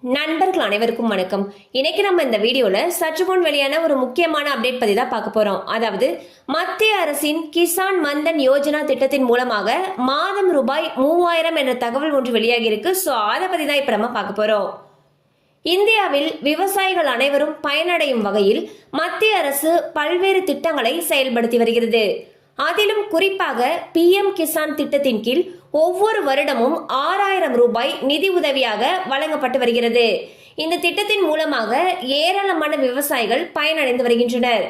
நண்பர்கள் அனைவருக்கும் வணக்கம். இன்னைக்கு நம்ம இந்த வீடியோல சற்று முன் வெளியான ஒரு முக்கியமான அப்டேட் பத்தி தான் பார்க்க போறோம். அதாவது மத்திய அரசின் கிசான் மந்தன் யோஜனா திட்டத்தின் மூலமாக மாதம் ரூபாய் 3000 என்ற தகவல் ஒன்று வெளியாகி இருக்கு. சோ அதை பத்தி தான் இப்ப நம்ம பார்க்க போறோம். இந்தியாவில் விவசாயிகள் அனைவரும் பயனடையும் வகையில் மத்திய அரசு பல்வேறு திட்டங்களை செயல்படுத்தி வருகிறது. அதிலும் குறிப்பாக PM கிசான் திட்டத்தின் கீழ் ஒவ்வொரு வருடமும் 6000 ரூபாய் நிதி உதவியாக வழங்கப்பட்டு வருகிறது. இந்த திட்டத்தின் மூலமாக ஏராளமான விவசாயிகள் பயனடைந்து வருகின்றனர்.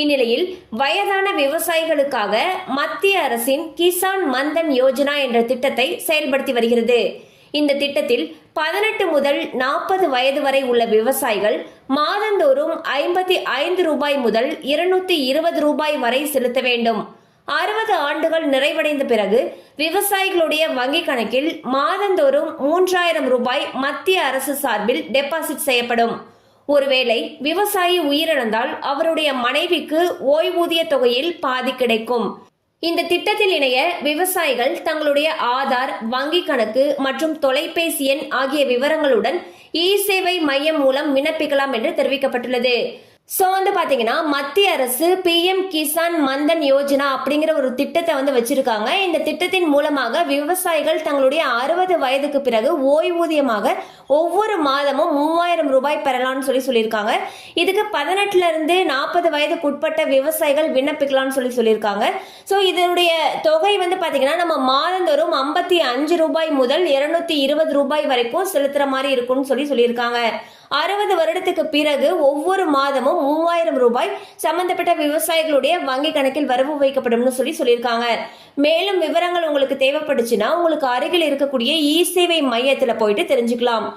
இந்நிலையில் வயதான விவசாயிகளுக்காக மத்திய அரசின் கிசான் மந்தன் யோஜனா என்ற திட்டத்தை செயல்படுத்தி வருகிறது. இந்த திட்டத்தில் 18 முதல் 40 வயது வரை உள்ள விவசாயிகள் மாதந்தோறும் 55 ரூபாய் முதல் 220 ரூபாய் வரை செலுத்த வேண்டும். 60 ஆண்டுகள் நிறைவடைந்த பிறகு விவசாயிகளுடைய வங்கி கணக்கில் மாதந்தோறும் 3000 ரூபாய் மத்திய அரசு சார்பில் டெபாசிட் செய்யப்படும். ஒருவேளை விவசாயி உயிரிழந்தால் அவருடைய மனைவிக்கு ஓய்வூதிய தொகையில் பாதி கிடைக்கும். இந்த திட்டத்தில் இணைய விவசாயிகள் தங்களுடைய ஆதார், வங்கி கணக்கு மற்றும் தொலைபேசி எண் ஆகிய விவரங்களுடன் இ-சேவை மையம் மூலம் விண்ணப்பிக்கலாம் என்று தெரிவிக்கப்பட்டுள்ளது. சோ பாத்தீங்கன்னா மத்திய அரசு PM கிசான் மந்தன் யோஜனா அப்படிங்கிற ஒரு திட்டத்தை வச்சிருக்காங்க. இந்த திட்டத்தின் மூலமாக விவசாயிகள் தங்களுடைய 60 வயதுக்கு பிறகு ஓய்வூதியமாக ஒவ்வொரு மாதமும் 3000 ரூபாய் பெறலாம்னு சொல்லியிருக்காங்க. இதுக்கு 18ல இருந்து 40 வயதுக்கு உட்பட்ட விவசாயிகள் விண்ணப்பிக்கலாம்னு சொல்லியிருக்காங்க. சோ இதனுடைய தொகை பாத்தீங்கன்னா நம்ம மாதந்தோறும் 55 ரூபாய் முதல் 220 ரூபாய் வரைக்கும் செலுத்துற மாதிரி இருக்கும்னு சொல்லியிருக்காங்க. 60 வருடத்துக்கு பிறகு ஒவ்வொரு மாதமும் 3000 ரூபாய் சம்பந்தப்பட்ட விவசாயிகளுடைய வங்கி கணக்கில் வரவு வைக்கப்படும் சொல்லியிருக்காங்க. மேலும் விவரங்கள் உங்களுக்கு தேவைப்படுச்சுன்னா உங்களுக்கு அருகில் இருக்கக்கூடிய இ-சேவை மையத்துல போயிட்டு தெரிஞ்சுக்கலாம்.